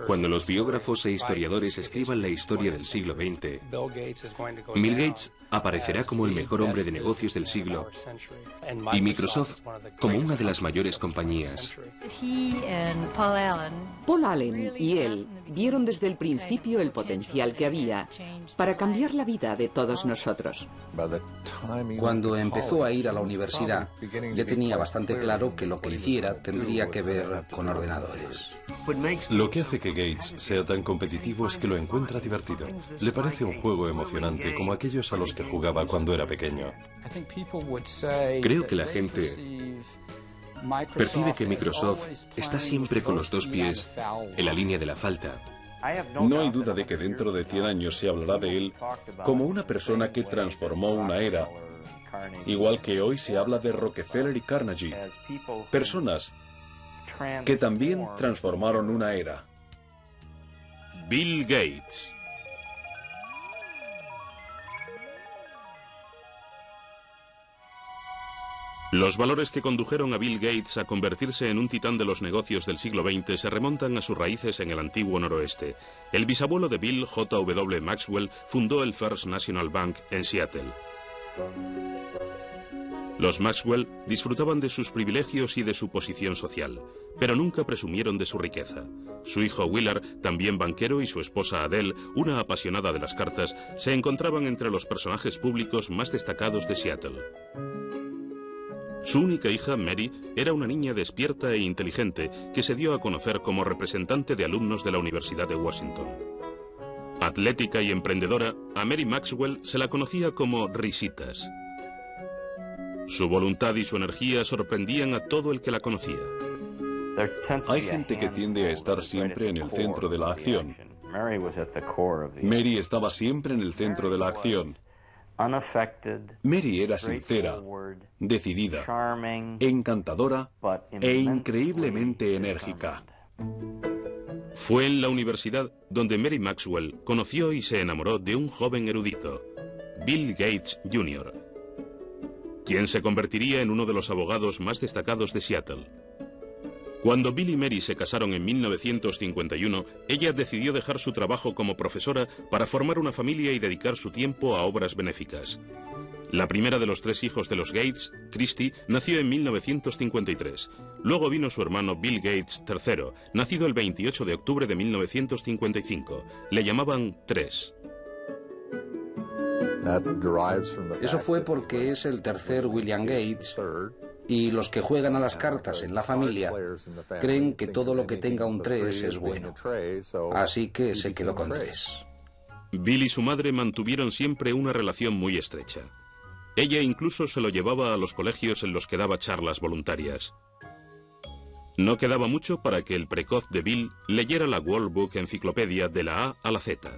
Cuando los biógrafos e historiadores escriban la historia del siglo XX, Bill Gates aparecerá como el mejor hombre de negocios del siglo y Microsoft como una de las mayores compañías. Paul Allen y él vieron desde el principio el potencial que había para cambiar la vida de todos nosotros. Cuando empezó a ir a la universidad, ya tenía bastante claro que lo que hiciera tendría que ver con ordenadores. Lo que hace que Gates sea tan competitivo es que lo encuentra divertido. Le parece un juego emocionante como aquellos a los que jugaba cuando era pequeño. Creo que la gente percibe que Microsoft está siempre con los dos pies en la línea de la falta. No hay duda de que dentro de 100 años se hablará de él como una persona que transformó una era, igual que hoy se habla de Rockefeller y Carnegie, personas que también transformaron una era. Bill Gates. Los valores que condujeron a Bill Gates a convertirse en un titán de los negocios del siglo XX se remontan a sus raíces en el antiguo noroeste. El bisabuelo de Bill, J.W. Maxwell, fundó el First National Bank en Seattle. Los Maxwell disfrutaban de sus privilegios y de su posición social, pero nunca presumieron de su riqueza. Su hijo Willard, también banquero, y su esposa Adele, una apasionada de las cartas, se encontraban entre los personajes públicos más destacados de Seattle. Su única hija, Mary, era una niña despierta e inteligente que se dio a conocer como representante de alumnos de la Universidad de Washington. Atlética y emprendedora, a Mary Maxwell se la conocía como Risitas. Su voluntad y su energía sorprendían a todo el que la conocía. Hay gente que tiende a estar siempre en el centro de la acción. Mary estaba siempre en el centro de la acción. Mary era sincera, decidida, encantadora e increíblemente enérgica. Fue en la universidad donde Mary Maxwell conoció y se enamoró de un joven erudito, Bill Gates Jr., quien se convertiría en uno de los abogados más destacados de Seattle. Cuando Bill y Mary se casaron en 1951, ella decidió dejar su trabajo como profesora para formar una familia y dedicar su tiempo a obras benéficas. La primera de los tres hijos de los Gates, Christy, nació en 1953. Luego vino su hermano Bill Gates III, nacido el 28 de octubre de 1955. Le llamaban Tres. Eso fue porque es el tercer William Gates y los que juegan a las cartas en la familia creen que todo lo que tenga un 3 es bueno. Así que se quedó con 3. Bill y su madre mantuvieron siempre una relación muy estrecha. Ella incluso se lo llevaba a los colegios en los que daba charlas voluntarias. No quedaba mucho para que el precoz de Bill leyera la World Book Enciclopedia de la A a la Z.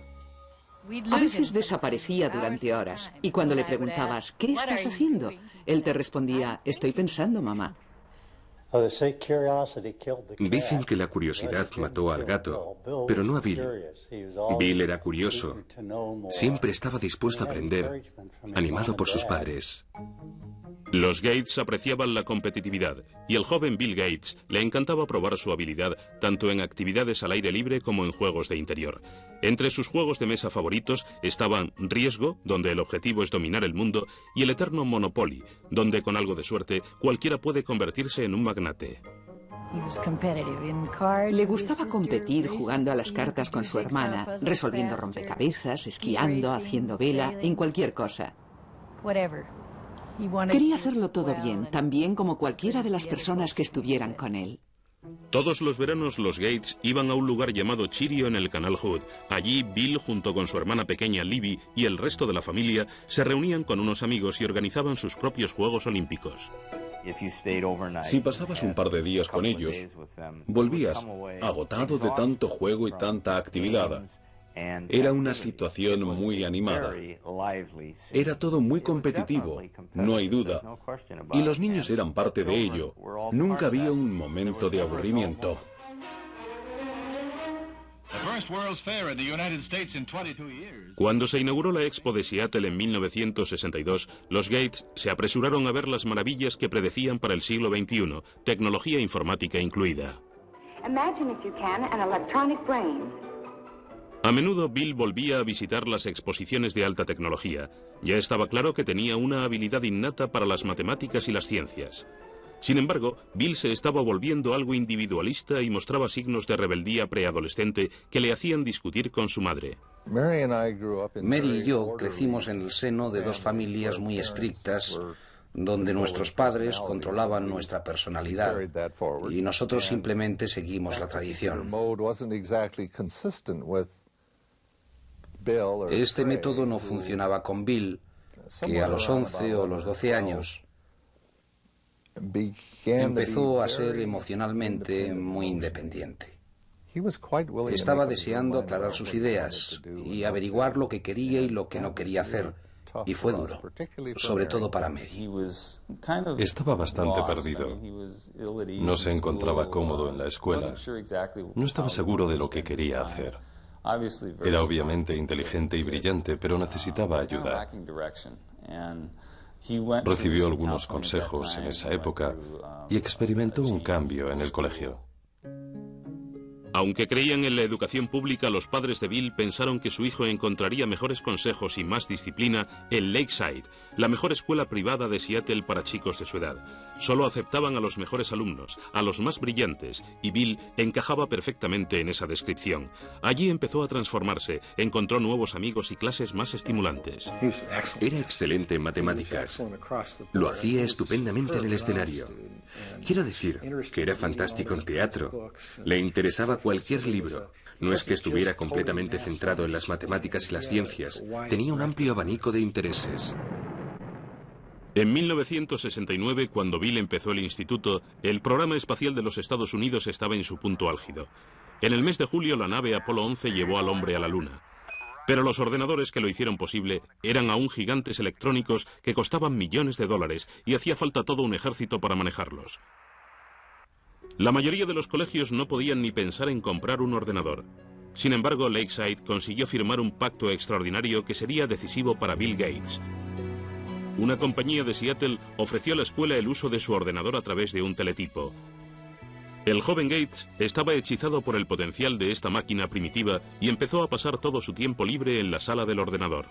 A veces desaparecía durante horas y cuando le preguntabas, ¿qué estás haciendo?, él te respondía, estoy pensando, mamá. Dicen que la curiosidad mató al gato, pero no a Bill. Bill era curioso. Siempre estaba dispuesto a aprender, animado por sus padres. Los Gates apreciaban la competitividad y el joven Bill Gates le encantaba probar su habilidad tanto en actividades al aire libre como en juegos de interior. Entre sus juegos de mesa favoritos estaban Riesgo, donde el objetivo es dominar el mundo, y el eterno Monopoly, donde con algo de suerte cualquiera puede convertirse en un magnate. Le gustaba competir jugando a las cartas con su hermana, resolviendo rompecabezas, esquiando, haciendo vela, en cualquier cosa. Quería hacerlo todo bien, tan bien como cualquiera de las personas que estuvieran con él. Todos los veranos los Gates iban a un lugar llamado Chirio en el Canal Hood. Allí Bill, junto con su hermana pequeña Libby y el resto de la familia, se reunían con unos amigos y organizaban sus propios Juegos Olímpicos. Si pasabas un par de días con ellos, volvías agotado de tanto juego y tanta actividad. Era una situación muy animada. Era todo muy competitivo, no hay duda. Y los niños eran parte de ello. Nunca había un momento de aburrimiento. Cuando se inauguró la Expo de Seattle en 1962, los Gates se apresuraron a ver las maravillas que predecían para el siglo XXI, tecnología informática incluida. A menudo Bill volvía a visitar las exposiciones de alta tecnología. Ya estaba claro que tenía una habilidad innata para las matemáticas y las ciencias. Sin embargo, Bill se estaba volviendo algo individualista y mostraba signos de rebeldía preadolescente que le hacían discutir con su madre. Mary y yo crecimos en el seno de dos familias muy estrictas, donde nuestros padres controlaban nuestra personalidad y nosotros simplemente seguimos la tradición. Este método no funcionaba con Bill, que a los 11 o los 12 años empezó a ser emocionalmente muy independiente. Estaba deseando aclarar sus ideas y averiguar lo que quería y lo que no quería hacer, y fue duro, sobre todo para Mary. Estaba bastante perdido. No se encontraba cómodo en la escuela. No estaba seguro de lo que quería hacer. Era obviamente inteligente y brillante, pero necesitaba ayuda. Recibió algunos consejos en esa época y experimentó un cambio en el colegio. Aunque creían en la educación pública, los padres de Bill pensaron que su hijo encontraría mejores consejos y más disciplina en Lakeside, la mejor escuela privada de Seattle para chicos de su edad. Solo aceptaban a los mejores alumnos, a los más brillantes, y Bill encajaba perfectamente en esa descripción. Allí empezó a transformarse, encontró nuevos amigos y clases más estimulantes. Era excelente en matemáticas. Lo hacía estupendamente en el escenario. Quiero decir que era fantástico en teatro. Le interesaba cualquier libro. No es que estuviera completamente centrado en las matemáticas y las ciencias. Tenía un amplio abanico de intereses. En 1969, cuando Bill empezó el instituto, el programa espacial de los Estados Unidos estaba en su punto álgido. En el mes de julio, la nave Apolo 11 llevó al hombre a la Luna. Pero los ordenadores que lo hicieron posible eran aún gigantes electrónicos que costaban millones de dólares y hacía falta todo un ejército para manejarlos. La mayoría de los colegios no podían ni pensar en comprar un ordenador. Sin embargo, Lakeside consiguió firmar un pacto extraordinario que sería decisivo para Bill Gates. Una compañía de Seattle ofreció a la escuela el uso de su ordenador a través de un teletipo. El joven Gates estaba hechizado por el potencial de esta máquina primitiva y empezó a pasar todo su tiempo libre en la sala del ordenador.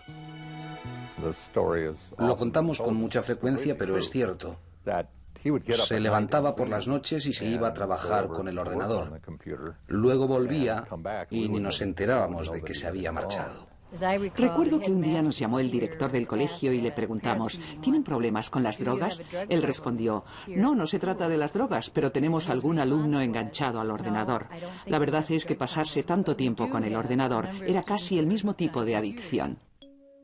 Lo contamos con mucha frecuencia, pero es cierto. Se levantaba por las noches y se iba a trabajar con el ordenador. Luego volvía y ni nos enterábamos de que se había marchado. Recuerdo que un día nos llamó el director del colegio y le preguntamos, ¿tienen problemas con las drogas? Él respondió, no se trata de las drogas, pero tenemos algún alumno enganchado al ordenador. La verdad es que pasarse tanto tiempo con el ordenador era casi el mismo tipo de adicción.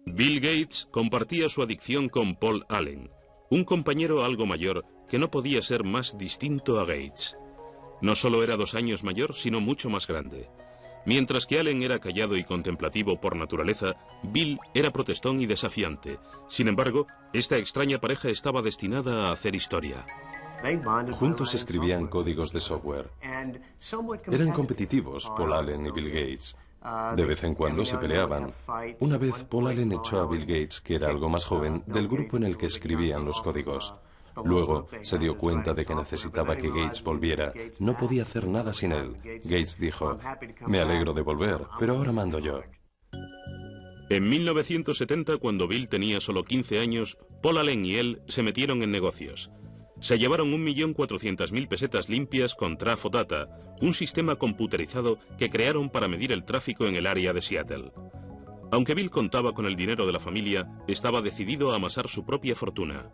Bill Gates compartía su adicción con Paul Allen, un compañero algo mayor que no podía ser más distinto a Gates. No solo era 2 años mayor, sino mucho más grande. Mientras que Allen era callado y contemplativo por naturaleza, Bill era protestón y desafiante. Sin embargo, esta extraña pareja estaba destinada a hacer historia. Juntos escribían códigos de software. Eran competitivos, Paul Allen y Bill Gates. De vez en cuando se peleaban. Una vez Paul Allen echó a Bill Gates, que era algo más joven, del grupo en el que escribían los códigos. Luego se dio cuenta de que necesitaba que Gates volviera. No podía hacer nada sin él. Gates dijo, me alegro de volver, pero ahora mando yo. En 1970, cuando Bill tenía solo 15 años, Paul Allen y él se metieron en negocios. Se llevaron 1.400.000 pesetas limpias con Trafo Data, un sistema computerizado que crearon para medir el tráfico en el área de Seattle. Aunque Bill contaba con el dinero de la familia, estaba decidido a amasar su propia fortuna.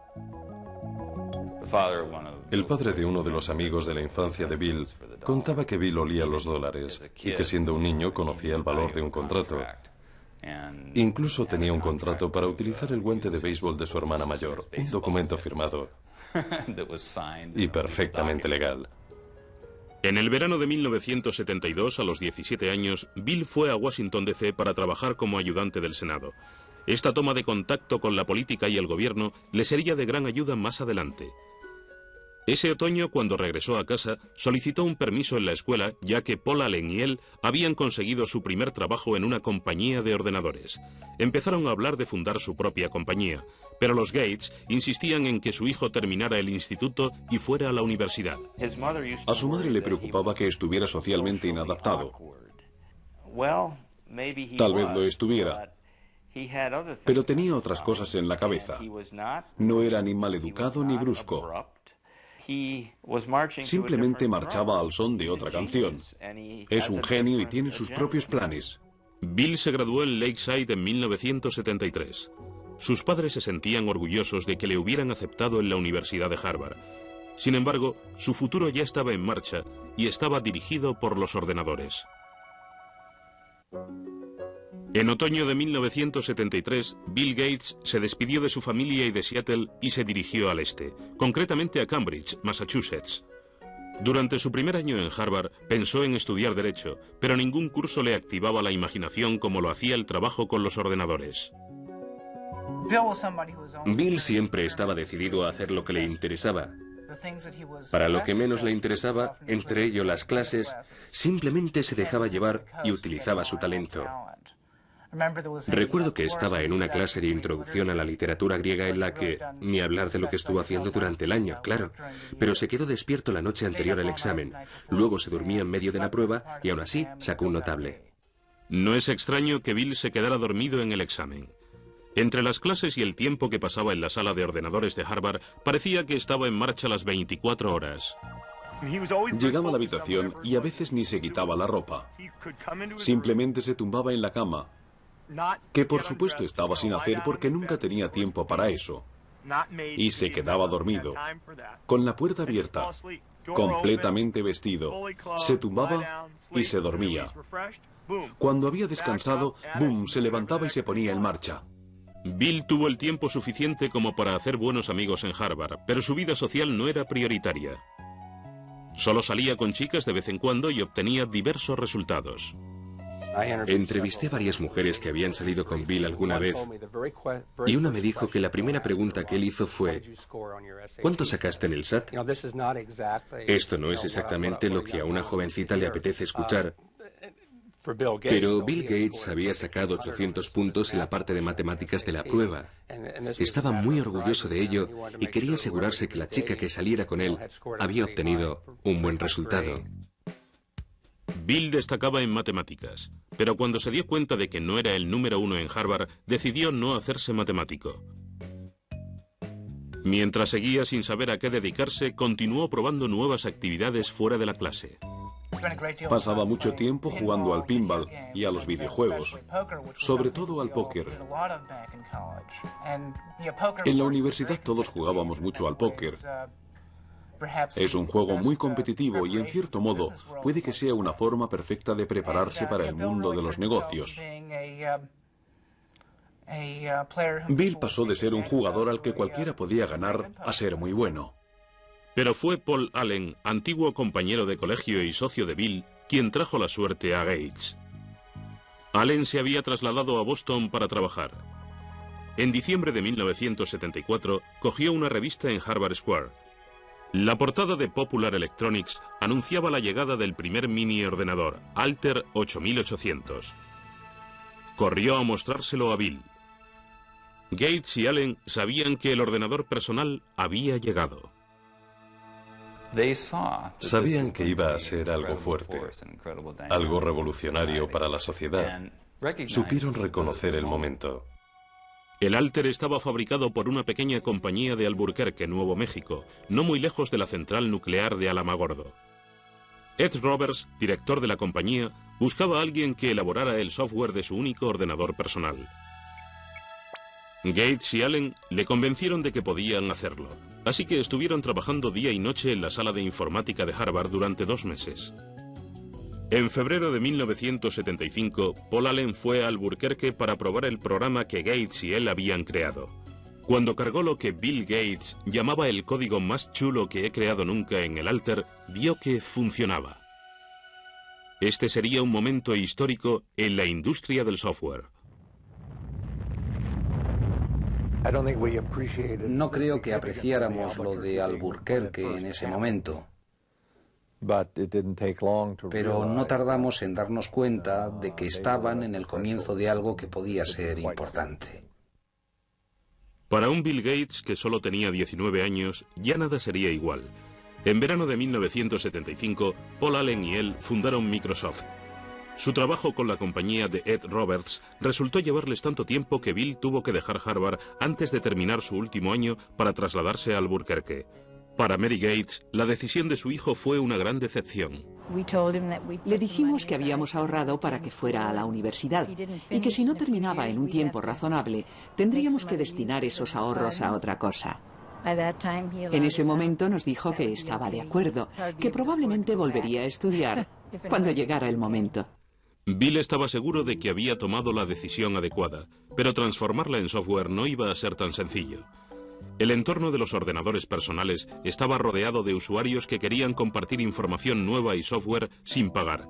El padre de uno de los amigos de la infancia de Bill contaba que Bill olía los dólares y que siendo un niño conocía el valor de un contrato. Incluso tenía un contrato para utilizar el guante de béisbol de su hermana mayor, un documento firmado y perfectamente legal. En el verano de 1972, a los 17 años, Bill fue a Washington D.C. para trabajar como ayudante del Senado. Esta toma de contacto con la política y el gobierno le sería de gran ayuda más adelante. Ese otoño, cuando regresó a casa, solicitó un permiso en la escuela, ya que Paul Allen y él habían conseguido su primer trabajo en una compañía de ordenadores. Empezaron a hablar de fundar su propia compañía, pero los Gates insistían en que su hijo terminara el instituto y fuera a la universidad. A su madre le preocupaba que estuviera socialmente inadaptado. Tal vez lo estuviera, pero tenía otras cosas en la cabeza. No era ni maleducado ni brusco. Simplemente marchaba al son de otra canción. Es un genio y tiene sus propios planes. Bill se graduó en Lakeside en 1973. Sus padres se sentían orgullosos de que le hubieran aceptado en la Universidad de Harvard. Sin embargo, su futuro ya estaba en marcha y estaba dirigido por los ordenadores. En otoño de 1973, Bill Gates se despidió de su familia y de Seattle y se dirigió al este, concretamente a Cambridge, Massachusetts. Durante su primer año en Harvard, pensó en estudiar Derecho, pero ningún curso le activaba la imaginación como lo hacía el trabajo con los ordenadores. Bill siempre estaba decidido a hacer lo que le interesaba. Para lo que menos le interesaba, entre ello las clases, simplemente se dejaba llevar y utilizaba su talento. Recuerdo que estaba en una clase de introducción a la literatura griega en la que, ni hablar de lo que estuvo haciendo durante el año, claro, pero se quedó despierto la noche anterior al examen, luego se durmió en medio de la prueba y aún así sacó un notable. No es extraño que Bill se quedara dormido en el examen. Entre las clases y el tiempo que pasaba en la sala de ordenadores de Harvard, parecía que estaba en marcha las 24 horas. Llegaba a la habitación y a veces ni se quitaba la ropa. Simplemente se tumbaba en la cama, que por supuesto estaba sin hacer porque nunca tenía tiempo para eso. Y se quedaba dormido, con la puerta abierta, completamente vestido. Se tumbaba y se dormía. Cuando había descansado, ¡boom!, se levantaba y se ponía en marcha. Bill tuvo el tiempo suficiente como para hacer buenos amigos en Harvard, pero su vida social no era prioritaria. Solo salía con chicas de vez en cuando y obtenía diversos resultados. Entrevisté a varias mujeres que habían salido con Bill alguna vez y una me dijo que la primera pregunta que él hizo fue ¿cuánto sacaste en el SAT? Esto no es exactamente lo que a una jovencita le apetece escuchar, pero Bill Gates había sacado 800 puntos en la parte de matemáticas de la prueba. Estaba muy orgulloso de ello y quería asegurarse que la chica que saliera con él había obtenido un buen resultado. Bill destacaba en matemáticas, pero cuando se dio cuenta de que no era el número uno en Harvard, decidió no hacerse matemático. Mientras seguía sin saber a qué dedicarse, continuó probando nuevas actividades fuera de la clase. Pasaba mucho tiempo jugando al pinball y a los videojuegos, sobre todo al póker. En la universidad todos jugábamos mucho al póker. Es un juego muy competitivo y, en cierto modo, puede que sea una forma perfecta de prepararse para el mundo de los negocios. Bill pasó de ser un jugador al que cualquiera podía ganar a ser muy bueno. Pero fue Paul Allen, antiguo compañero de colegio y socio de Bill, quien trajo la suerte a Gates. Allen se había trasladado a Boston para trabajar. En diciembre de 1974 cogió una revista en Harvard Square. La portada de Popular Electronics anunciaba la llegada del primer mini ordenador, Altair 8800. Corrió a mostrárselo a Bill. Gates y Allen sabían que el ordenador personal había llegado. Sabían que iba a ser algo fuerte, algo revolucionario para la sociedad. Supieron reconocer el momento. El Altair estaba fabricado por una pequeña compañía de Albuquerque, Nuevo México, no muy lejos de la central nuclear de Alamogordo. Ed Roberts, director de la compañía, buscaba a alguien que elaborara el software de su único ordenador personal. Gates y Allen le convencieron de que podían hacerlo, así que estuvieron trabajando día y noche en la sala de informática de Harvard durante 2 meses. En febrero de 1975, Paul Allen fue a Albuquerque para probar el programa que Gates y él habían creado. Cuando cargó lo que Bill Gates llamaba el código más chulo que he creado nunca en el Altair, vio que funcionaba. Este sería un momento histórico en la industria del software. No creo que apreciáramos lo de Albuquerque en ese momento, pero no tardamos en darnos cuenta de que estaban en el comienzo de algo que podía ser importante. Para un Bill Gates que solo tenía 19 años, ya nada sería igual. En verano de 1975, Paul Allen y él fundaron Microsoft. Su trabajo con la compañía de Ed Roberts resultó llevarles tanto tiempo que Bill tuvo que dejar Harvard antes de terminar su último año para trasladarse a Albuquerque. Para Mary Gates, la decisión de su hijo fue una gran decepción. Le dijimos que habíamos ahorrado para que fuera a la universidad y que si no terminaba en un tiempo razonable, tendríamos que destinar esos ahorros a otra cosa. En ese momento nos dijo que estaba de acuerdo, que probablemente volvería a estudiar cuando llegara el momento. Bill estaba seguro de que había tomado la decisión adecuada, pero transformarla en software no iba a ser tan sencillo. El entorno de los ordenadores personales estaba rodeado de usuarios que querían compartir información nueva y software sin pagar.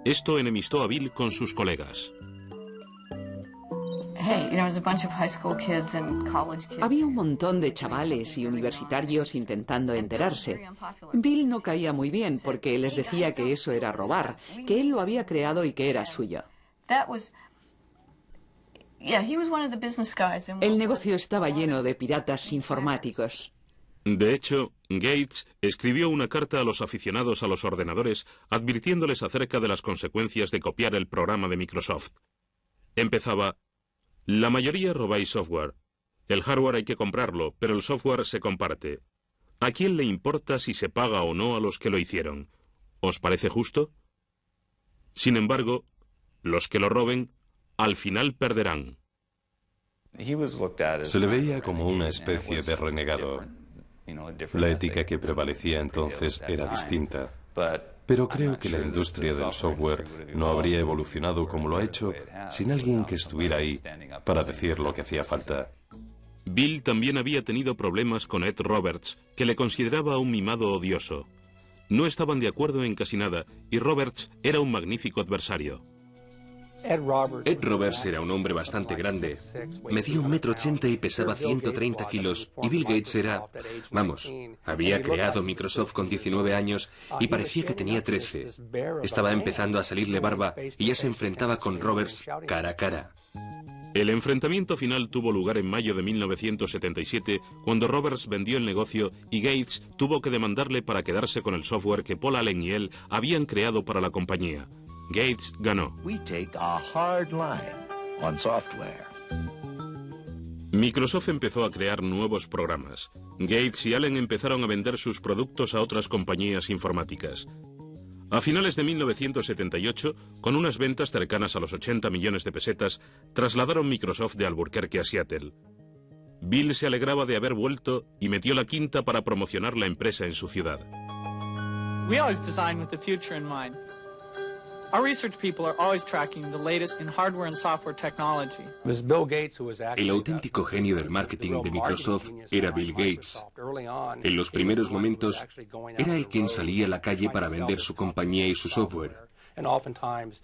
Esto enemistó a Bill con sus colegas. Había un montón de chavales y universitarios intentando enterarse. Bill no caía muy bien porque les decía que eso era robar, que él lo había creado y que era suyo. El negocio estaba lleno de piratas informáticos. De hecho, Gates escribió una carta a los aficionados a los ordenadores advirtiéndoles acerca de las consecuencias de copiar el programa de Microsoft. Empezaba: la mayoría robáis software. El hardware hay que comprarlo, pero el software se comparte. ¿A quién le importa si se paga o no a los que lo hicieron? ¿Os parece justo? Sin embargo, los que lo roben, al final perderán. Se le veía como una especie de renegado. La ética que prevalecía entonces era distinta. Pero creo que la industria del software no habría evolucionado como lo ha hecho sin alguien que estuviera ahí para decir lo que hacía falta. Bill también había tenido problemas con Ed Roberts, que le consideraba un mimado odioso. No estaban de acuerdo en casi nada, y Roberts era un magnífico adversario. Ed Roberts era un hombre bastante grande. Medía 1,80 m y pesaba 130 kilos. Y Bill Gates era... Vamos, había creado Microsoft con 19 años y parecía que tenía 13. Estaba empezando a salirle barba y ya se enfrentaba con Roberts cara a cara. El enfrentamiento final tuvo lugar en mayo de 1977, cuando Roberts vendió el negocio y Gates tuvo que demandarle para quedarse con el software que Paul Allen y él habían creado para la compañía. Gates ganó. Microsoft empezó a crear nuevos programas. Gates y Allen empezaron a vender sus productos a otras compañías informáticas. A finales de 1978, con unas ventas cercanas a los 80 millones de pesetas, trasladaron Microsoft de Albuquerque a Seattle. Bill se alegraba de haber vuelto y metió la quinta para promocionar la empresa en su ciudad. We always design with the future in mind. Our research people are always tracking the latest in hardware and software technology. El auténtico genio del marketing de Microsoft era Bill Gates. En los primeros momentos, era el quien salía a la calle para vender su compañía y su software.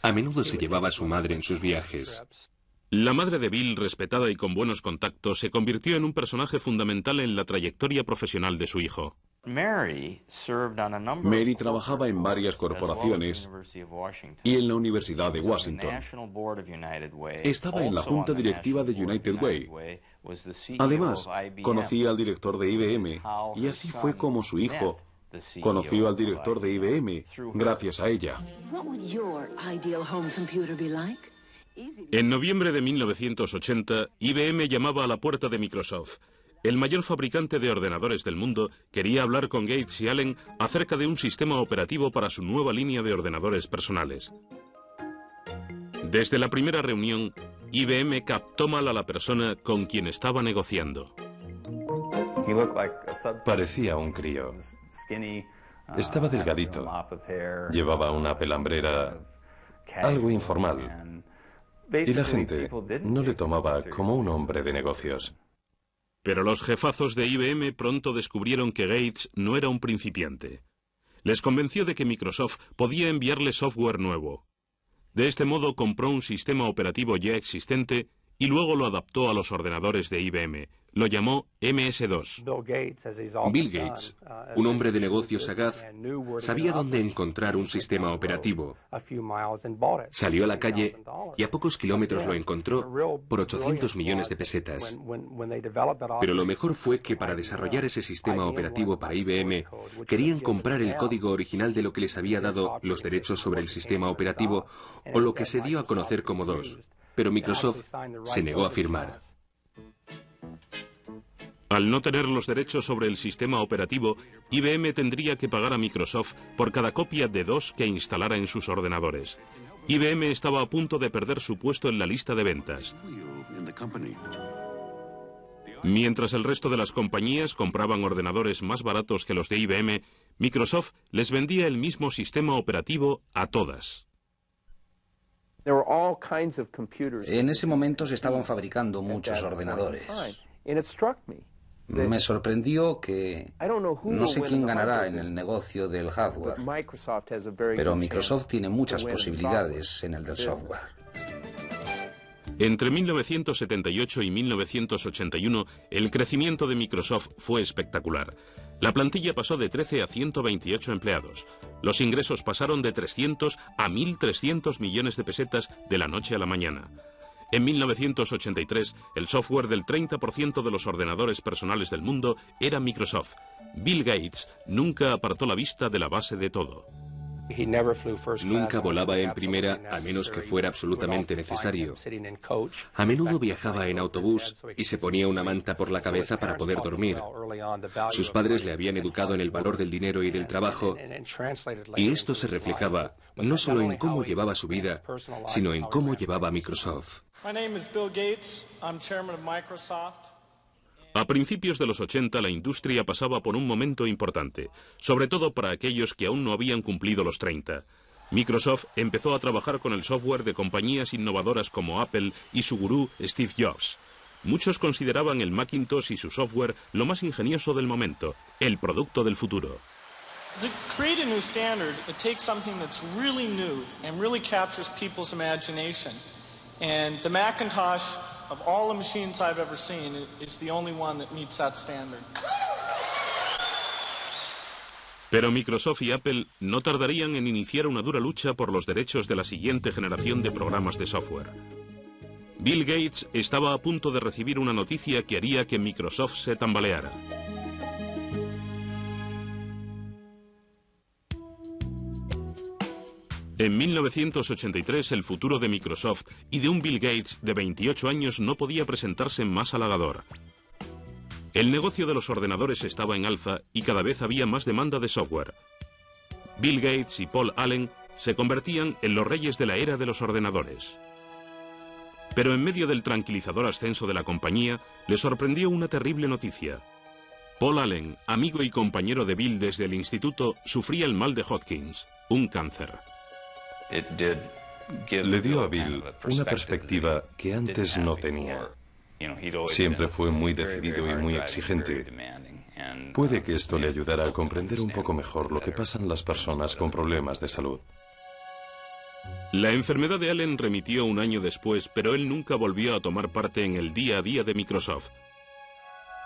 A menudo se llevaba a su madre en sus viajes. La madre de Bill, respetada y con buenos contactos, se convirtió en un personaje fundamental en la trayectoria profesional de su hijo. Mary trabajaba en varias corporaciones y en la Universidad de Washington. Estaba en la junta directiva de United Way. Además, conocía al director de IBM y así fue como su hijo conoció al director de IBM gracias a ella. En noviembre de 1980, IBM llamaba a la puerta de Microsoft. El mayor fabricante de ordenadores del mundo quería hablar con Gates y Allen acerca de un sistema operativo para su nueva línea de ordenadores personales. Desde la primera reunión, IBM captó mal a la persona con quien estaba negociando. Parecía un crío. Estaba delgadito. Llevaba una pelambrera algo informal. Y la gente no le tomaba como un hombre de negocios. Pero los jefazos de IBM pronto descubrieron que Gates no era un principiante. Les convenció de que Microsoft podía enviarle software nuevo. De este modo compró un sistema operativo ya existente y luego lo adaptó a los ordenadores de IBM. Lo llamó MS-2. Bill Gates, un hombre de negocios sagaz, sabía dónde encontrar un sistema operativo. Salió a la calle y a pocos kilómetros lo encontró por 800 millones de pesetas. Pero lo mejor fue que para desarrollar ese sistema operativo para IBM, querían comprar el código original de lo que les había dado los derechos sobre el sistema operativo, o lo que se dio a conocer como DOS. Pero Microsoft se negó a firmar. Al no tener los derechos sobre el sistema operativo, IBM tendría que pagar a Microsoft por cada copia de DOS que instalara en sus ordenadores. IBM estaba a punto de perder su puesto en la lista de ventas. Mientras el resto de las compañías compraban ordenadores más baratos que los de IBM, Microsoft les vendía el mismo sistema operativo a todas. En ese momento se estaban fabricando muchos ordenadores. Me sorprendió que no sé quién ganará en el negocio del hardware, pero Microsoft tiene muchas posibilidades en el del software. Entre 1978 y 1981, el crecimiento de Microsoft fue espectacular. La plantilla pasó de 13 a 128 empleados. Los ingresos pasaron de 300 a 1.300 millones de pesetas de la noche a la mañana. En 1983, el software del 30% de los ordenadores personales del mundo era Microsoft. Bill Gates nunca apartó la vista de la base de todo. Nunca volaba en primera a menos que fuera absolutamente necesario. A menudo viajaba en autobús y se ponía una manta por la cabeza para poder dormir. Sus padres le habían educado en el valor del dinero y del trabajo, y esto se reflejaba no solo en cómo llevaba su vida, sino en cómo llevaba Microsoft. A principios de los 80, la industria pasaba por un momento importante, sobre todo para aquellos que aún no habían cumplido los 30. Microsoft empezó a trabajar con el software de compañías innovadoras como Apple y su gurú Steve Jobs. Muchos consideraban el Macintosh y su software lo más ingenioso del momento, el producto del futuro. To create a new standard, it takes something that's really new and really captures people's imagination. And the Macintosh, of all the machines I've ever seen, is the only one that meets that standard. Pero Microsoft y Apple no tardarían en iniciar una dura lucha por los derechos de la siguiente generación de programas de software. Bill Gates estaba a punto de recibir una noticia que haría que Microsoft se tambaleara. En 1983, el futuro de Microsoft y de un Bill Gates de 28 años no podía presentarse más halagador. El negocio de los ordenadores estaba en alza y cada vez había más demanda de software. Bill Gates y Paul Allen se convertían en los reyes de la era de los ordenadores. Pero en medio del tranquilizador ascenso de la compañía, le sorprendió una terrible noticia. Paul Allen, amigo y compañero de Bill desde el instituto, sufría el mal de Hodgkin, un cáncer. Le dio a Bill una perspectiva que antes no tenía. Siempre fue muy decidido y muy exigente. Puede que esto le ayudara a comprender un poco mejor lo que pasan las personas con problemas de salud. La enfermedad de Allen remitió un año después, pero él nunca volvió a tomar parte en el día a día de Microsoft.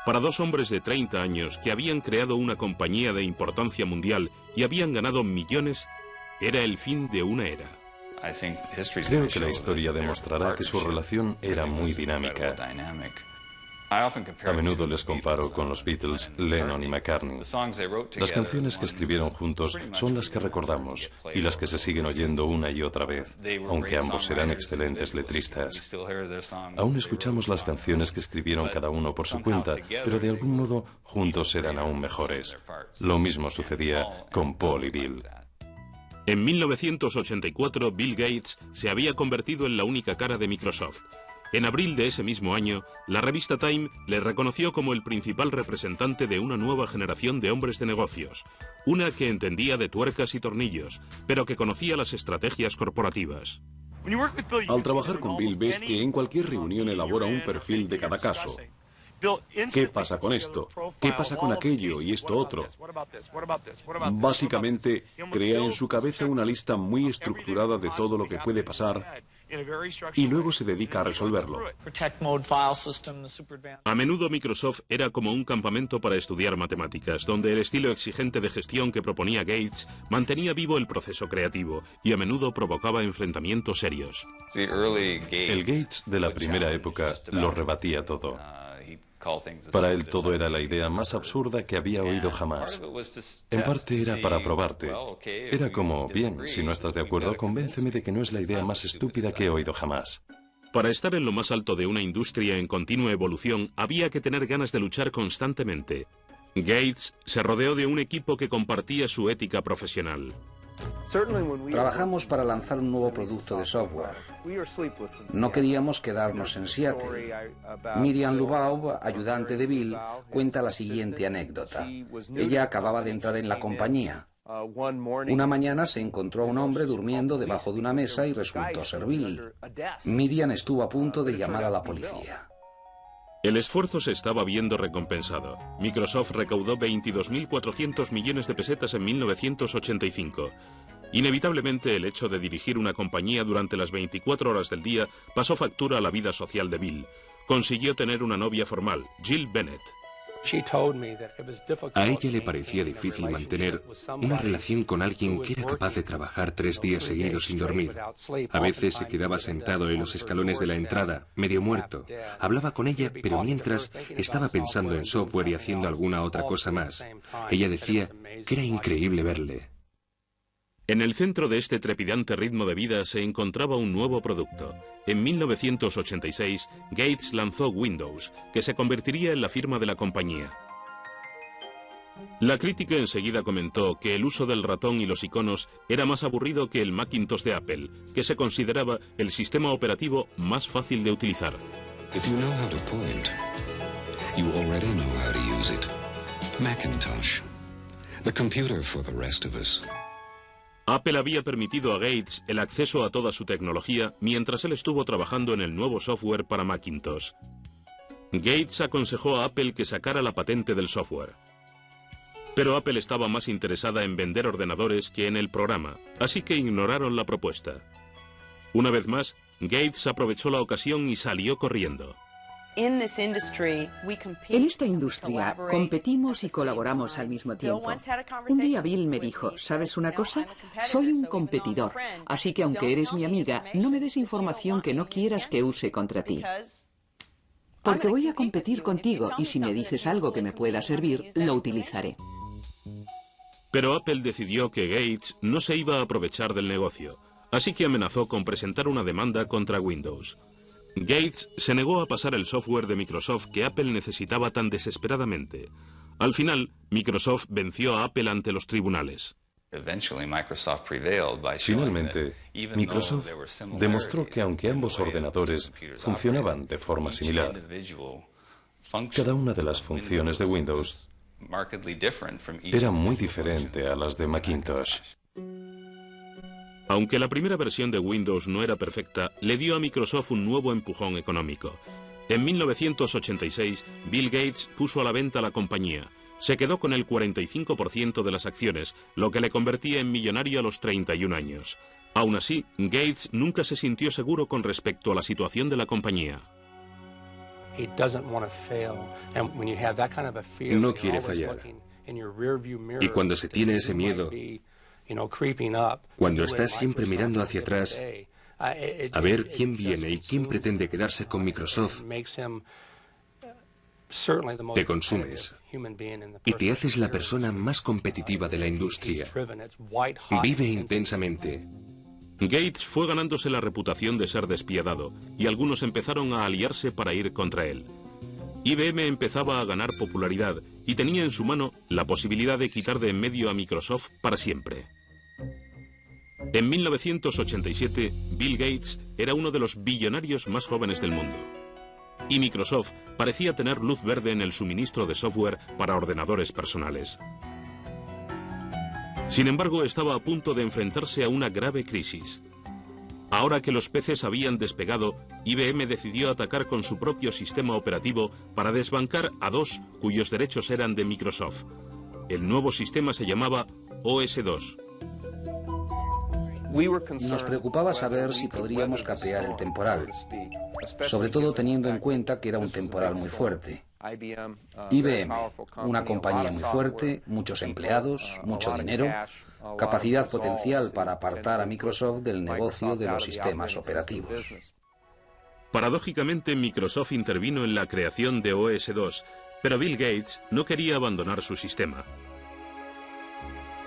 Para dos hombres de 30 años que habían creado una compañía de importancia mundial y habían ganado millones, era el fin de una era. Creo que la historia demostrará que su relación era muy dinámica. A menudo les comparo con los Beatles, Lennon y McCartney. Las canciones que escribieron juntos son las que recordamos y las que se siguen oyendo una y otra vez, aunque ambos eran excelentes letristas. Aún escuchamos las canciones que escribieron cada uno por su cuenta, pero de algún modo juntos eran aún mejores. Lo mismo sucedía con Paul y Bill. En 1984, Bill Gates se había convertido en la única cara de Microsoft. En abril de ese mismo año, la revista Time le reconoció como el principal representante de una nueva generación de hombres de negocios, una que entendía de tuercas y tornillos, pero que conocía las estrategias corporativas. Al trabajar con Bill, ves que en cualquier reunión elabora un perfil de cada caso. ¿Qué pasa con esto? ¿Qué pasa con aquello y esto otro? Básicamente, crea en su cabeza una lista muy estructurada de todo lo que puede pasar y luego se dedica a resolverlo. A menudo Microsoft era como un campamento para estudiar matemáticas, donde el estilo exigente de gestión que proponía Gates mantenía vivo el proceso creativo y a menudo provocaba enfrentamientos serios. El Gates de la primera época lo rebatía todo. Para él todo era la idea más absurda que había oído jamás. En parte era para probarte. Era como, bien, si no estás de acuerdo, convénceme de que no es la idea más estúpida que he oído jamás. Para estar en lo más alto de una industria en continua evolución, había que tener ganas de luchar constantemente. Gates se rodeó de un equipo que compartía su ética profesional. Trabajamos para lanzar un nuevo producto de software. No queríamos quedarnos en Seattle. Miriam Lubaub, ayudante de Bill, cuenta la siguiente anécdota. Ella acababa de entrar en la compañía. Una mañana se encontró a un hombre durmiendo debajo de una mesa y resultó ser Bill. Miriam estuvo a punto de llamar a la policía. El esfuerzo se estaba viendo recompensado. Microsoft recaudó 22.400 millones de pesetas en 1985. Inevitablemente, el hecho de dirigir una compañía durante las 24 horas del día pasó factura a la vida social de Bill. Consiguió tener una novia formal, Jill Bennett. A ella le parecía difícil mantener una relación con alguien que era capaz de trabajar 3 días seguidos sin dormir. A veces se quedaba sentado en los escalones de la entrada, medio muerto. Hablaba con ella, pero mientras estaba pensando en software y haciendo alguna otra cosa más. Ella decía que era increíble verle. En el centro de este trepidante ritmo de vida se encontraba un nuevo producto. En 1986, Gates lanzó Windows, que se convertiría en la firma de la compañía. La crítica enseguida comentó que el uso del ratón y los iconos era más aburrido que el Macintosh de Apple, que se consideraba el sistema operativo más fácil de utilizar. If you know how to point, you already know how to use it. Macintosh, the computer for the rest of us. Apple había permitido a Gates el acceso a toda su tecnología mientras él estuvo trabajando en el nuevo software para Macintosh. Gates aconsejó a Apple que sacara la patente del software. Pero Apple estaba más interesada en vender ordenadores que en el programa, así que ignoraron la propuesta. Una vez más, Gates aprovechó la ocasión y salió corriendo. En esta industria competimos y colaboramos al mismo tiempo. Un día Bill me dijo, ¿sabes una cosa? Soy un competidor, así que aunque eres mi amiga, no me des información que no quieras que use contra ti. Porque voy a competir contigo y si me dices algo que me pueda servir, lo utilizaré. Pero Apple decidió que Gates no se iba a aprovechar del negocio, así que amenazó con presentar una demanda contra Windows. Gates se negó a pasar el software de Microsoft que Apple necesitaba tan desesperadamente. Al final, Microsoft venció a Apple ante los tribunales. Finalmente, Microsoft demostró que aunque ambos ordenadores funcionaban de forma similar, cada una de las funciones de Windows era muy diferente a las de Macintosh. Aunque la primera versión de Windows no era perfecta, le dio a Microsoft un nuevo empujón económico. En 1986, Bill Gates puso a la venta la compañía. Se quedó con el 45% de las acciones, lo que le convertía en millonario a los 31 años. Aún así, Gates nunca se sintió seguro con respecto a la situación de la compañía. No quiere fallar. Y cuando se tiene ese miedo, cuando estás siempre mirando hacia atrás a ver quién viene y quién pretende quedarse con Microsoft, te consumes y te haces la persona más competitiva de la industria. Vive intensamente. Gates fue ganándose la reputación de ser despiadado y algunos empezaron a aliarse para ir contra él. IBM empezaba a ganar popularidad y tenía en su mano la posibilidad de quitar de en medio a Microsoft para siempre. En 1987, Bill Gates era uno de los billonarios más jóvenes del mundo. Y Microsoft parecía tener luz verde en el suministro de software para ordenadores personales. Sin embargo, estaba a punto de enfrentarse a una grave crisis. Ahora que los peces habían despegado, IBM decidió atacar con su propio sistema operativo para desbancar a dos cuyos derechos eran de Microsoft. El nuevo sistema se llamaba OS2. Nos preocupaba saber si podríamos capear el temporal, sobre todo teniendo en cuenta que era un temporal muy fuerte. IBM, una compañía muy fuerte, muchos empleados, mucho dinero, capacidad potencial para apartar a Microsoft del negocio de los sistemas operativos. Paradójicamente, Microsoft intervino en la creación de OS2, pero Bill Gates no quería abandonar su sistema.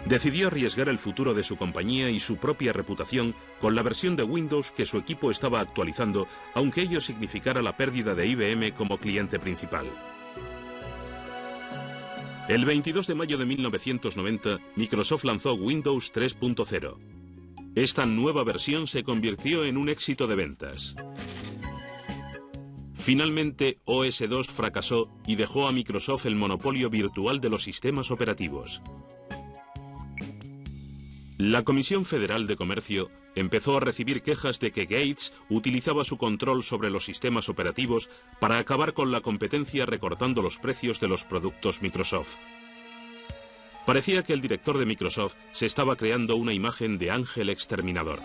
Decidió arriesgar el futuro de su compañía y su propia reputación con la versión de Windows que su equipo estaba actualizando, aunque ello significara la pérdida de IBM como cliente principal. El 22 de mayo de 1990, Microsoft lanzó Windows 3.0. Esta nueva versión se convirtió en un éxito de ventas. Finalmente, OS2 fracasó y dejó a Microsoft el monopolio virtual de los sistemas operativos. La Comisión Federal de Comercio empezó a recibir quejas de que Gates utilizaba su control sobre los sistemas operativos para acabar con la competencia recortando los precios de los productos Microsoft. Parecía que el director de Microsoft se estaba creando una imagen de ángel exterminador.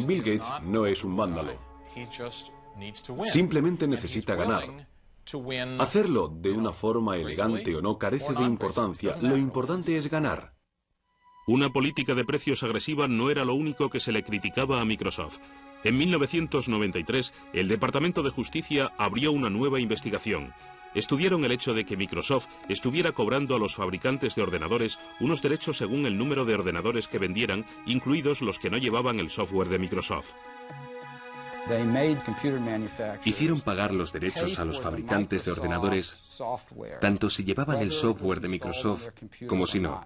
Bill Gates no es un vándalo. Simplemente necesita ganar. Hacerlo de una forma elegante o no carece de importancia. Lo importante es ganar. Una política de precios agresiva no era lo único que se le criticaba a Microsoft. En 1993, el Departamento de Justicia abrió una nueva investigación. Estudiaron el hecho de que Microsoft estuviera cobrando a los fabricantes de ordenadores unos derechos según el número de ordenadores que vendieran, incluidos los que no llevaban el software de Microsoft. Hicieron pagar los derechos a los fabricantes de ordenadores, tanto si llevaban el software de Microsoft como si no.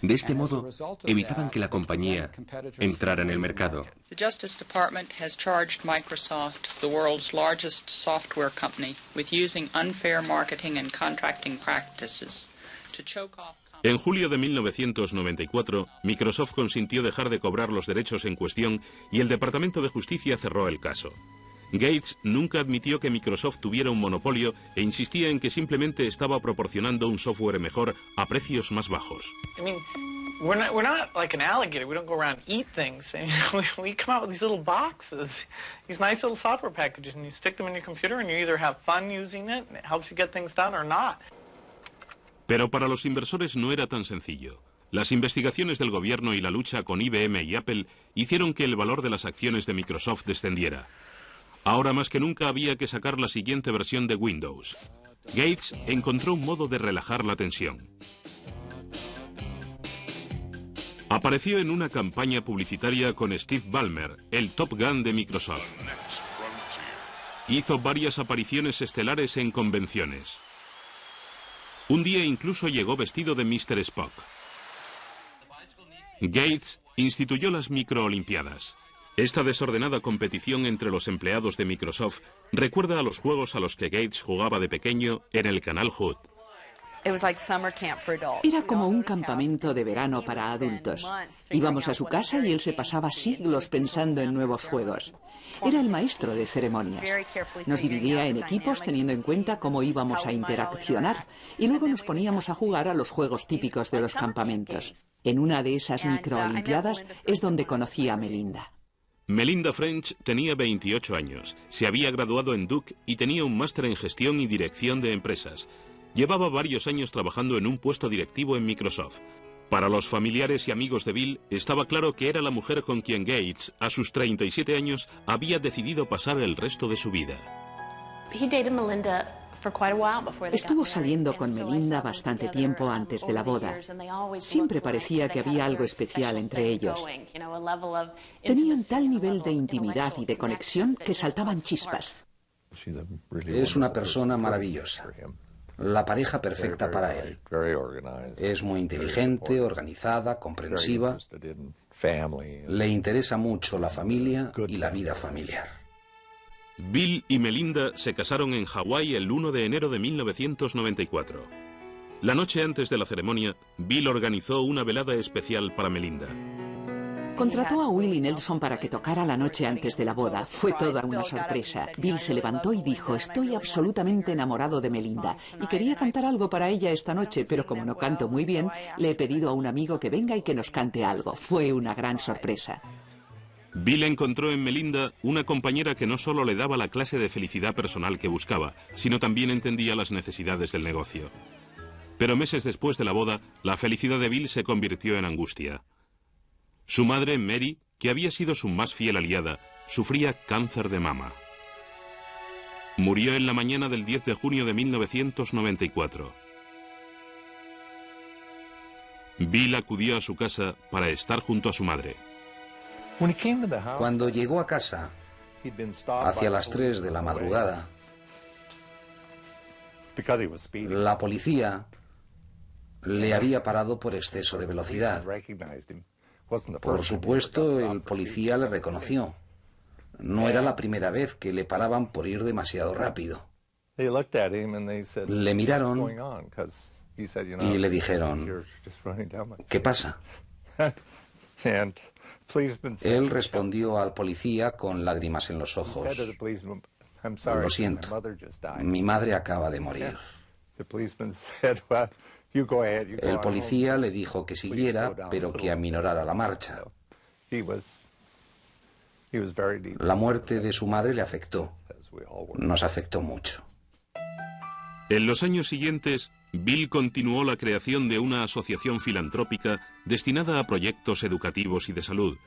De este modo, evitaban que la compañía entrara en el mercado. The Justice Department has charged Microsoft, the world's largest software company, with using unfair marketing and contracting practices to choke off. En julio de 1994, Microsoft consintió dejar de cobrar los derechos en cuestión y el Departamento de Justicia cerró el caso. Gates nunca admitió que Microsoft tuviera un monopolio e insistía en que simplemente estaba proporcionando un software mejor a precios más bajos. We're not like an alligator. We don't go around and eat things. We come out with these little boxes, these nice little software packages, and you stick them in your computer and you either have fun using it and it helps you get things done or not. Pero para los inversores no era tan sencillo. Las investigaciones del gobierno y la lucha con IBM y Apple hicieron que el valor de las acciones de Microsoft descendiera. Ahora más que nunca había que sacar la siguiente versión de Windows. Gates encontró un modo de relajar la tensión. Apareció en una campaña publicitaria con Steve Ballmer, el Top Gun de Microsoft. Hizo varias apariciones estelares en convenciones. Un día incluso llegó vestido de Mr. Spock. Gates instituyó las microolimpiadas. Esta desordenada competición entre los empleados de Microsoft recuerda a los juegos a los que Gates jugaba de pequeño en el canal Hood. Era como un campamento de verano para adultos. Íbamos a su casa y él se pasaba siglos pensando en nuevos juegos. Era el maestro de ceremonias. Nos dividía en equipos teniendo en cuenta cómo íbamos a interaccionar y luego nos poníamos a jugar a los juegos típicos de los campamentos. En una de esas microolimpiadas es donde conocí a Melinda. Melinda French tenía 28 años, se había graduado en Duke y tenía un máster en gestión y dirección de empresas. Llevaba varios años trabajando en un puesto directivo en Microsoft. Para los familiares y amigos de Bill, estaba claro que era la mujer con quien Gates, a sus 37 años, había decidido pasar el resto de su vida. Estuvo saliendo con Melinda bastante tiempo antes de la boda. Siempre parecía que había algo especial entre ellos. Tenían tal nivel de intimidad y de conexión que saltaban chispas. Es una persona maravillosa. La pareja perfecta para él. Es muy inteligente, organizada, comprensiva. Le interesa mucho la familia y la vida familiar. Bill y Melinda se casaron en Hawái el 1 de enero de 1994. La noche antes de la ceremonia, Bill organizó una velada especial para Melinda. Contrató a Willie Nelson para que tocara la noche antes de la boda. Fue toda una sorpresa. Bill se levantó y dijo: estoy absolutamente enamorado de Melinda y quería cantar algo para ella esta noche, pero como no canto muy bien, le he pedido a un amigo que venga y que nos cante algo. Fue una gran sorpresa. Bill encontró en Melinda una compañera que no solo le daba la clase de felicidad personal que buscaba, sino también entendía las necesidades del negocio. Pero meses después de la boda, la felicidad de Bill se convirtió en angustia. Su madre, Mary, que había sido su más fiel aliada, sufría cáncer de mama. Murió en la mañana del 10 de junio de 1994. Bill acudió a su casa para estar junto a su madre. Cuando llegó a casa, hacia las 3 de la madrugada, la policía le había parado por exceso de velocidad. Por supuesto, el policía le reconoció. No era la primera vez que le paraban por ir demasiado rápido. Le miraron y le dijeron, ¿qué pasa? Él respondió al policía con lágrimas en los ojos. Lo siento, mi madre acaba de morir. El policía le dijo que siguiera, pero que aminorara la marcha. La muerte de su madre le afectó. Nos afectó mucho. En los años siguientes, Bill continuó la creación de una asociación filantrópica destinada a proyectos educativos y de salud,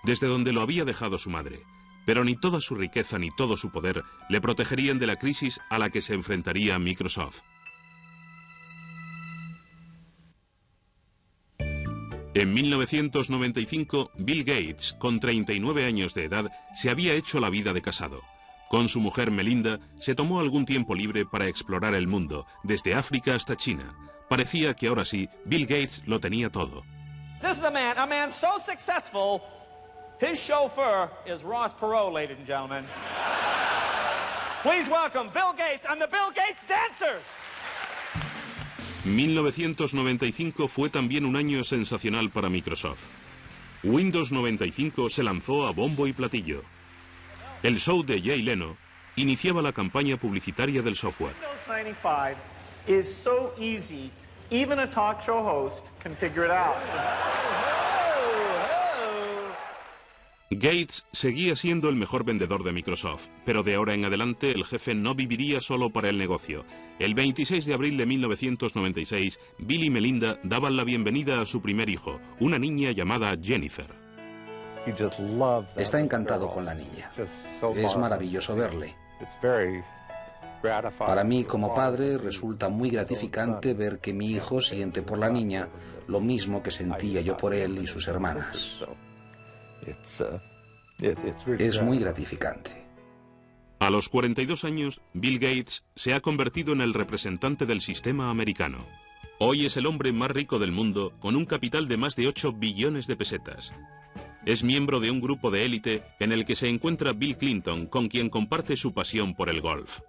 desde donde lo había dejado su madre. Pero ni toda su riqueza ni todo su poder le protegerían de la crisis a la que se enfrentaría Microsoft. En 1995, Bill Gates, con 39 años de edad, se había hecho la vida de casado. Con su mujer Melinda, se tomó algún tiempo libre para explorar el mundo, desde África hasta China. Parecía que ahora sí, Bill Gates lo tenía todo. This is a man so successful, his chauffeur is Ross Perot, ladies and gentlemen. Please welcome Bill Gates and the Bill Gates Dancers. 1995 fue también un año sensacional para Microsoft. Windows 95 se lanzó a bombo y platillo. El show de Jay Leno iniciaba la campaña publicitaria del software. Windows 95 is so easy, even a talk show host can figure it out. Gates seguía siendo el mejor vendedor de Microsoft, pero de ahora en adelante el jefe no viviría solo para el negocio. El 26 de abril de 1996, Bill y Melinda daban la bienvenida a su primer hijo, una niña llamada Jennifer. Está encantado con la niña. Es maravilloso verle. Para mí, como padre, resulta muy gratificante ver que mi hijo siente por la niña lo mismo que sentía yo por él y sus hermanas. Es muy gratificante. A los 42 años, Bill Gates se ha convertido en el representante del sistema americano. Hoy es el hombre más rico del mundo, con un capital de más de 8 billones de pesetas. Es miembro de un grupo de élite en el que se encuentra Bill Clinton, con quien comparte su pasión por el golf.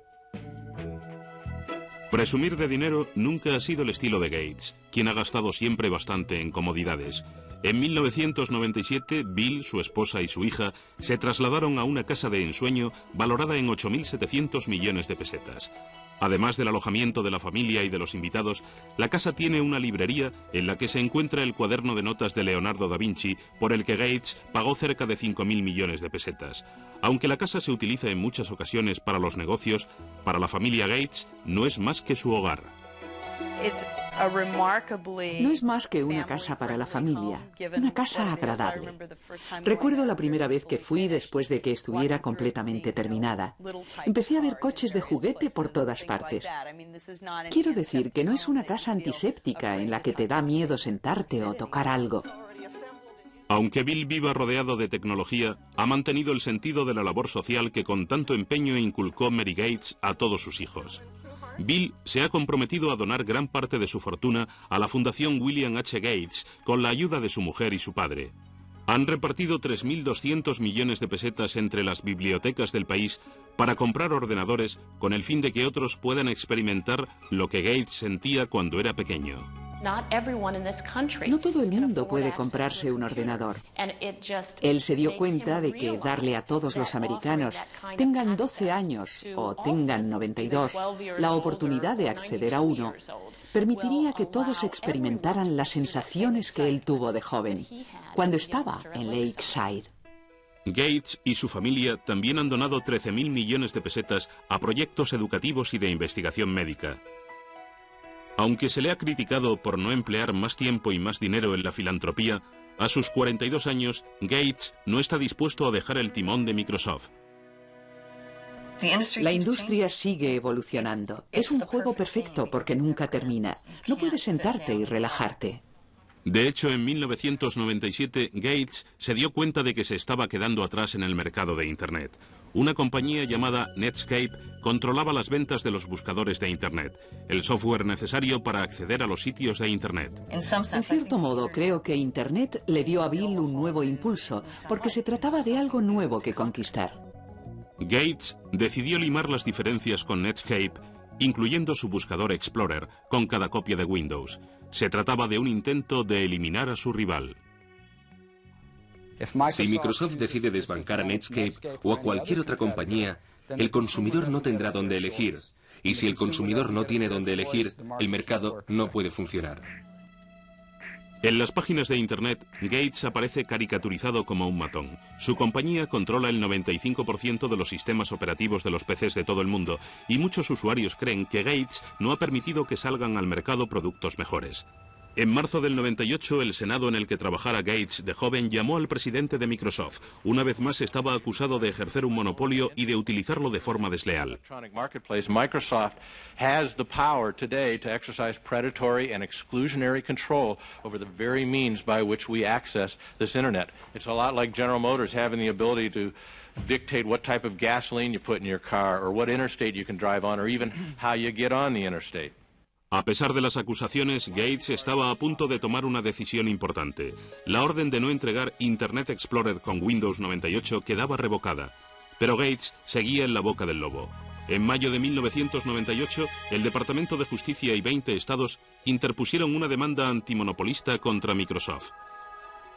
Presumir de dinero nunca ha sido el estilo de Gates, quien ha gastado siempre bastante en comodidades. En 1997, Bill, su esposa y su hija se trasladaron a una casa de ensueño valorada en 8.700 millones de pesetas. Además del alojamiento de la familia y de los invitados, la casa tiene una librería en la que se encuentra el cuaderno de notas de Leonardo da Vinci, por el que Gates pagó cerca de 5.000 millones de pesetas. Aunque la casa se utiliza en muchas ocasiones para los negocios, para la familia Gates no es más que su hogar. No es más que una casa para la familia, una casa agradable. Recuerdo la primera vez que fui después de que estuviera completamente terminada. Empecé a ver coches de juguete por todas partes. Quiero decir que no es una casa antiséptica en la que te da miedo sentarte o tocar algo. Aunque Bill viva rodeado de tecnología, ha mantenido el sentido de la labor social que con tanto empeño inculcó Mary Gates a todos sus hijos. Bill se ha comprometido a donar gran parte de su fortuna a la Fundación William H. Gates con la ayuda de su mujer y su padre. Han repartido 3.200 millones de pesetas entre las bibliotecas del país para comprar ordenadores con el fin de que otros puedan experimentar lo que Gates sentía cuando era pequeño. No todo el mundo puede comprarse un ordenador. Él se dio cuenta de que darle a todos los americanos, tengan 12 años o tengan 92, la oportunidad de acceder a uno, permitiría que todos experimentaran las sensaciones que él tuvo de joven, cuando estaba en Lakeside. Gates y su familia también han donado 13.000 millones de pesetas a proyectos educativos y de investigación médica. Aunque se le ha criticado por no emplear más tiempo y más dinero en la filantropía, a sus 42 años, Gates no está dispuesto a dejar el timón de Microsoft. La industria sigue evolucionando. Es un juego perfecto porque nunca termina. No puedes sentarte y relajarte. De hecho, en 1997, Gates se dio cuenta de que se estaba quedando atrás en el mercado de Internet. Una compañía llamada Netscape controlaba las ventas de los buscadores de Internet, el software necesario para acceder a los sitios de Internet. En cierto modo, creo que Internet le dio a Bill un nuevo impulso, porque se trataba de algo nuevo que conquistar. Gates decidió limar las diferencias con Netscape, incluyendo su buscador Explorer, con cada copia de Windows. Se trataba de un intento de eliminar a su rival. Si Microsoft decide desbancar a Netscape o a cualquier otra compañía, el consumidor no tendrá dónde elegir. Y si el consumidor no tiene dónde elegir, el mercado no puede funcionar. En las páginas de Internet, Gates aparece caricaturizado como un matón. Su compañía controla el 95% de los sistemas operativos de los PCs de todo el mundo y muchos usuarios creen que Gates no ha permitido que salgan al mercado productos mejores. En marzo del 98, el Senado en el que trabajara Gates de joven llamó al presidente de Microsoft. Una vez más estaba acusado de ejercer un monopolio y de utilizarlo de forma desleal. Microsoft has the power today to exercise predatory and exclusionary control over the very means by which we access this internet. It's a lot like General Motors having the ability to dictate what type of gasoline you put in your car or what interstate you can drive on or even how you get on the interstate. A pesar de las acusaciones, Gates estaba a punto de tomar una decisión importante. La orden de no entregar Internet Explorer con Windows 98 quedaba revocada. Pero Gates seguía en la boca del lobo. En mayo de 1998, el Departamento de Justicia y 20 estados interpusieron una demanda antimonopolista contra Microsoft.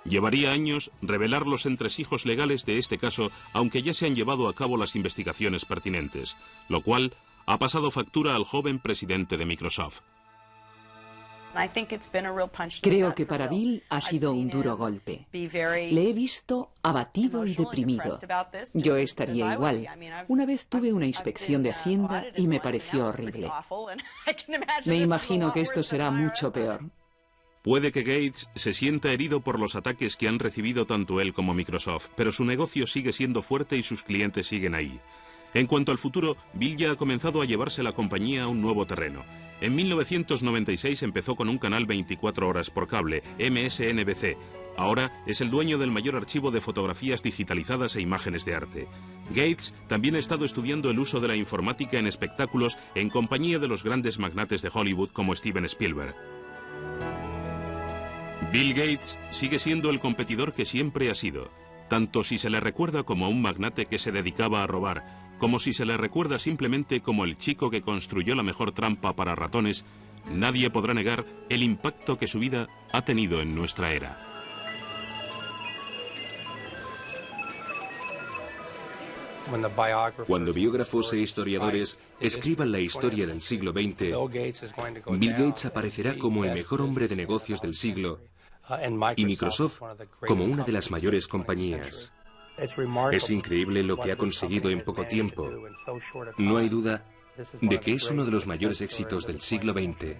Llevaría años revelar los entresijos legales de este caso, aunque ya se han llevado a cabo las investigaciones pertinentes, lo cual ha pasado factura al joven presidente de Microsoft. Creo que para Bill ha sido un duro golpe. Le he visto abatido y deprimido. Yo estaría igual. Una vez tuve una inspección de Hacienda y me pareció horrible. Me imagino que esto será mucho peor. Puede que Gates se sienta herido por los ataques que han recibido tanto él como Microsoft, pero su negocio sigue siendo fuerte y sus clientes siguen ahí. En cuanto al futuro, Bill ya ha comenzado a llevarse la compañía a un nuevo terreno. En 1996 empezó con un canal 24 horas por cable, MSNBC. Ahora es el dueño del mayor archivo de fotografías digitalizadas e imágenes de arte. Gates también ha estado estudiando el uso de la informática en espectáculos en compañía de los grandes magnates de Hollywood como Steven Spielberg. Bill Gates sigue siendo el competidor que siempre ha sido, tanto si se le recuerda como un magnate que se dedicaba a robar, como si se le recuerda simplemente como el chico que construyó la mejor trampa para ratones. Nadie podrá negar el impacto que su vida ha tenido en nuestra era. Cuando biógrafos e historiadores escriban la historia del siglo XX, Bill Gates aparecerá como el mejor hombre de negocios del siglo y Microsoft como una de las mayores compañías. Es increíble lo que ha conseguido en poco tiempo. No hay duda de que es uno de los mayores éxitos del siglo XX.